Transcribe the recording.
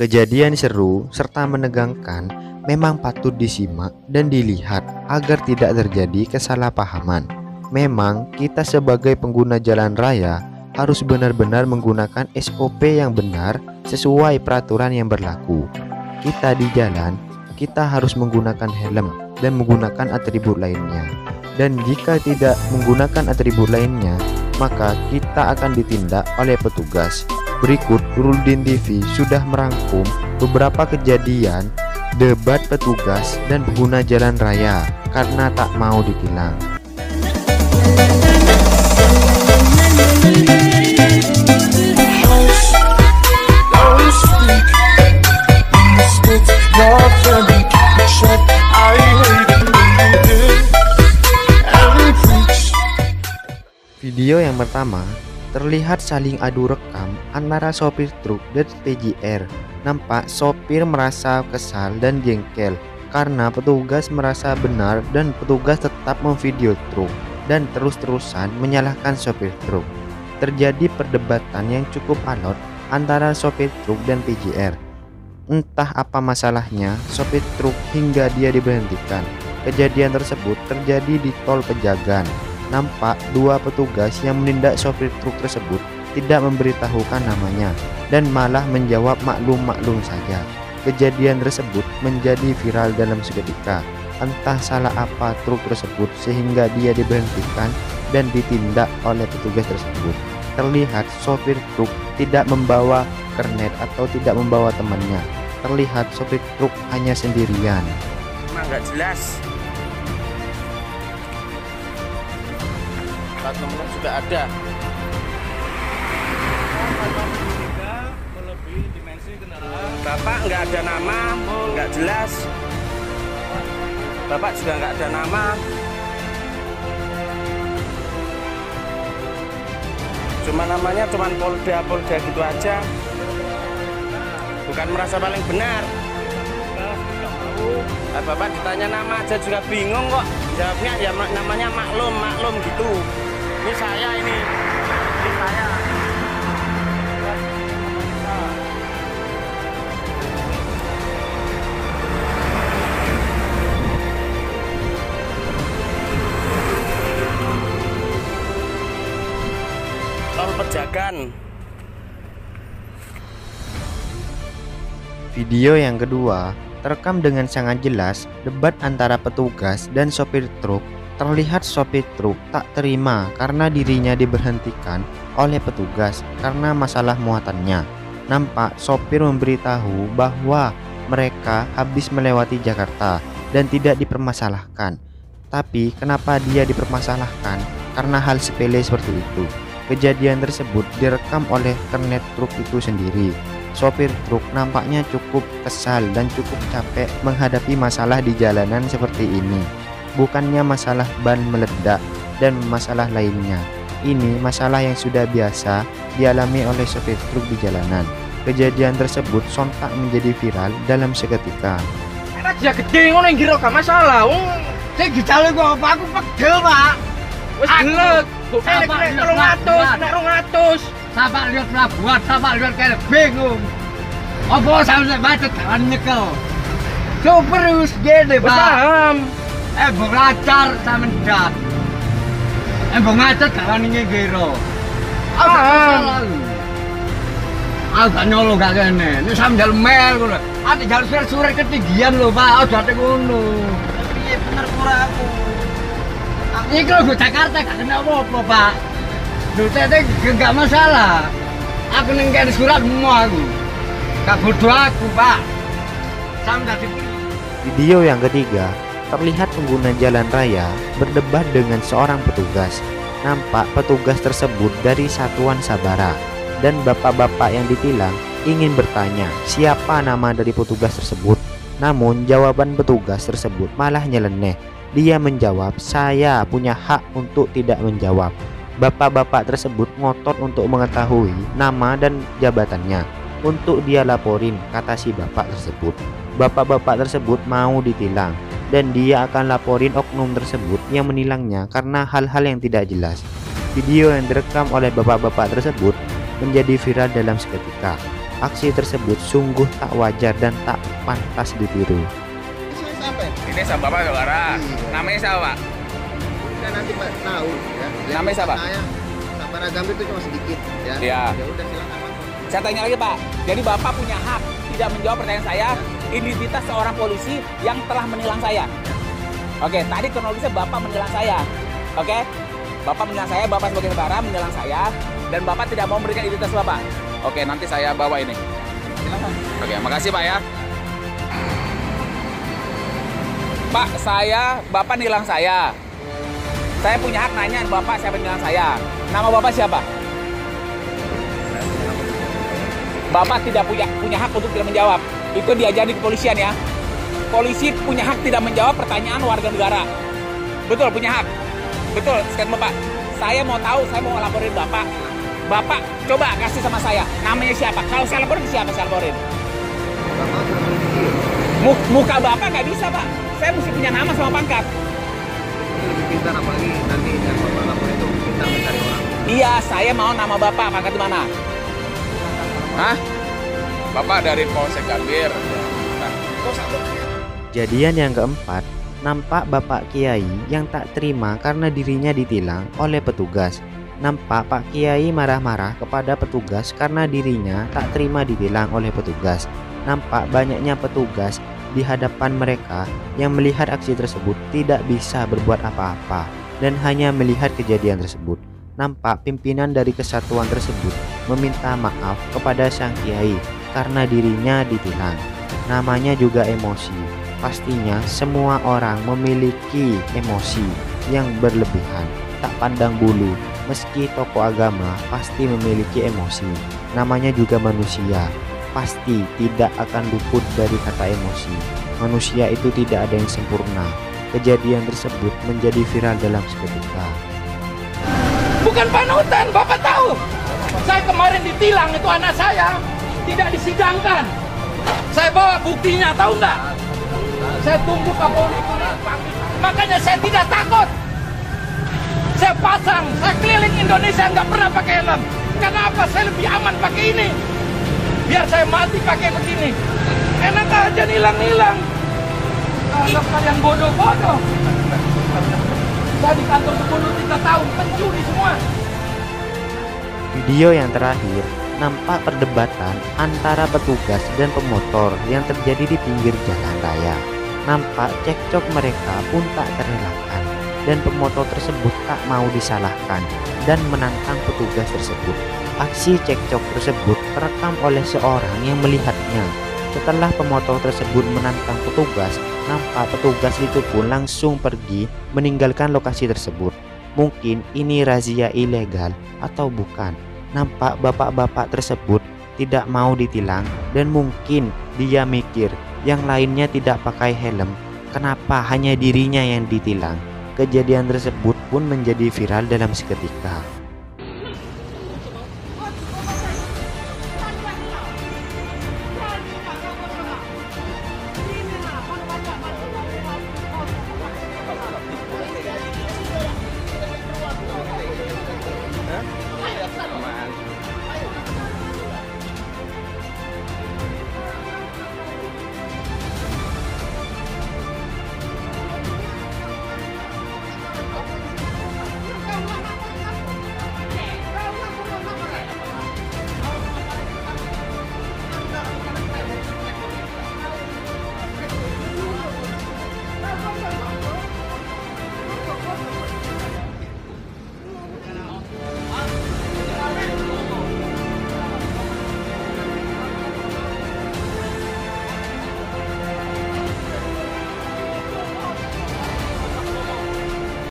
Kejadian seru serta menegangkan memang patut disimak dan dilihat agar tidak terjadi kesalahpahaman. Memang kita sebagai pengguna jalan raya harus benar-benar menggunakan SOP yang benar sesuai peraturan yang berlaku. Kita di jalan, kita harus menggunakan helm dan menggunakan atribut lainnya. Dan jika tidak menggunakan atribut lainnya, maka kita akan ditindak oleh petugas. Berikut Ruldin TV sudah merangkum beberapa kejadian debat petugas dan pengguna jalan raya karena tak mau ditilang. Video yang pertama, terlihat saling adu rekam antara sopir truk dan PJR. Nampak sopir merasa kesal dan jengkel karena petugas merasa benar dan petugas tetap memvideo truk dan terus-terusan menyalahkan sopir truk. Terjadi perdebatan yang cukup alot antara sopir truk dan PJR. Entah apa masalahnya sopir truk hingga dia diberhentikan. Kejadian tersebut terjadi di tol Pejagan. Nampak dua petugas yang menindak sopir truk tersebut tidak memberitahukan namanya dan malah menjawab maklum-maklum saja. Kejadian tersebut menjadi viral dalam seketika. Entah salah apa truk tersebut sehingga dia diberhentikan dan ditindak oleh petugas tersebut. Terlihat sopir truk tidak membawa kernet atau tidak membawa temannya. Terlihat sopir truk hanya sendirian. Emang nggak jelas. Plat nomor juga ada. Melebihi dimensi kendaraan. Bapak nggak ada nama, nggak jelas. Bapak juga nggak ada nama. Cuma namanya cuman Polda gitu aja. Bukan merasa paling benar. Nah, Bapak ditanya nama aja juga bingung kok. Jawabnya ya namanya maklum gitu. Ini saya ini saya. Tol Pejagan. Video yang kedua terekam dengan sangat jelas debat antara petugas dan sopir truk. Terlihat sopir truk tak terima karena dirinya diberhentikan oleh petugas karena masalah muatannya. Nampak sopir memberitahu bahwa mereka habis melewati Jakarta dan tidak dipermasalahkan. Tapi kenapa dia dipermasalahkan? Karena hal sepele seperti itu. Kejadian tersebut direkam oleh kernet truk itu sendiri. Sopir truk nampaknya cukup kesal dan cukup capek menghadapi masalah di jalanan seperti ini. Bukannya masalah ban meledak dan masalah lainnya. Ini masalah yang sudah biasa dialami oleh sopir truk di jalanan. Kejadian tersebut sontak menjadi viral dalam seketika. Enak dia gede ngono yang kira gak masalah. Saya gicale kok apa aku pegel, Pak. Wis gelek. Nek 200. Sampai lihat pelabuhan, sampai lihat kayak bingung. Apa sampai macet jalan nyekel. Super us gede, Pak. Paham. Bong lancar sama ndak. Bong macet jalan ini kira. Paham. Aku gak nyolo gak kene. Ini sama jalan mel ngono. Ati jalan surat ketinggian lho, Pak. Aja ate ngono. Piye bener ora aku. Iki lho go Jakarta gak kena apa-apa, Pak. Lho tete gak masalah. Aku ning kene surat mau aku. Gak bodoh aku, Pak. Sam dadi Video yang ketiga terlihat pengguna jalan raya berdebat dengan seorang petugas. Nampak petugas tersebut dari Satuan Sabara dan bapak-bapak yang ditilang ingin bertanya siapa nama dari petugas tersebut. Namun jawaban petugas tersebut malah nyeleneh. Dia menjawab, saya punya hak untuk tidak menjawab. Bapak-bapak tersebut ngotot untuk mengetahui nama dan jabatannya untuk dia laporin, kata si bapak tersebut. Bapak-bapak tersebut mau ditilang dan dia akan laporin oknum tersebut yang menilangnya karena hal-hal yang tidak jelas. Video yang direkam oleh bapak-bapak tersebut menjadi viral dalam seketika. Aksi tersebut sungguh tak wajar dan tak pantas ditiru. Ini sama Bapak saudara. Namanya siapa, Pak? Udah nanti Pak tahu ya. Namanya siapa? Saya sabar agama itu cuma sedikit ya. Iya. Ya udah silakan masuk. Saya tanya lagi, Pak. Jadi Bapak punya hak tidak menjawab pertanyaan saya, identitas seorang polisi yang telah menilang saya. Oke, tadi kronologisnya Bapak menilang saya. Oke? Bapak menilang saya, Bapak sebagai saudara menilang saya, dan Bapak tidak mau memberikan identitas Bapak. Oke, nanti saya bawa ini. Silakan. Oke, makasih Pak ya. Pak, Bapak nilang saya. Saya punya hak nanya Bapak siapa nilang saya. Nama Bapak siapa? Bapak tidak punya hak untuk tidak menjawab. Itu diajari di kepolisian ya. Polisi punya hak tidak menjawab pertanyaan warga negara. Betul, punya hak. Betul, sekian Bapak. Saya mau tahu, saya mau ngelaporin Bapak. Bapak coba kasih sama saya. Namanya siapa? Kalau saya laporin siapa saya laporin? Muka Bapak nggak bisa, Pak. Saya mesti punya nama sama pangkat. Lebih pintar apalagi nanti yang Bapak lapor itu pintar mencari orang. Iya, saya mau nama Bapak, pangkat di mana? Hah? Bapak dari Polsek Gambir. Nah, Kejadian yang keempat, nampak Bapak Kiai yang tak terima karena dirinya ditilang oleh petugas. Nampak Pak Kiai marah-marah kepada petugas karena dirinya tak terima ditilang oleh petugas. Nampak banyaknya petugas di hadapan mereka yang melihat aksi tersebut tidak bisa berbuat apa-apa dan hanya melihat kejadian tersebut. Nampak pimpinan dari kesatuan tersebut meminta maaf kepada sang kiai karena dirinya ditilang. Namanya juga emosi. Pastinya semua orang memiliki emosi yang berlebihan, tak pandang bulu. Meski tokoh agama pasti memiliki emosi. Namanya juga manusia. Pasti tidak akan luput dari kata emosi. Manusia itu tidak ada yang sempurna. Kejadian tersebut menjadi viral dalam seketika. Bukan panutan, Bapak tahu. Saya kemarin ditilang, itu anak saya tidak disidangkan. Saya bawa buktinya, tahu nggak? Saya tunggu Kapolri panggil. Makanya saya tidak takut. Saya pasang, saya keliling Indonesia nggak pernah pakai helm. Kenapa? Saya lebih aman pakai ini. Biar saya mati pakai begini. Enak aja nilang-nilang. Anggap kalian bodoh-bodoh. Saya di kantor 23 tahun, pencuri semua. Video yang terakhir nampak perdebatan antara petugas dan pemotor yang terjadi di pinggir jalan raya. Nampak cekcok mereka pun tak terelakkan dan pemotor tersebut tak mau disalahkan dan menantang petugas tersebut. Aksi cekcok tersebut terekam oleh seorang yang melihatnya. Setelah pemotor tersebut menantang petugas, nampak petugas itu pun langsung pergi meninggalkan lokasi tersebut. Mungkin ini razia ilegal atau bukan. Nampak bapak-bapak tersebut tidak mau ditilang dan mungkin dia mikir yang lainnya tidak pakai helm, kenapa hanya dirinya yang ditilang. Kejadian tersebut pun menjadi viral dalam seketika.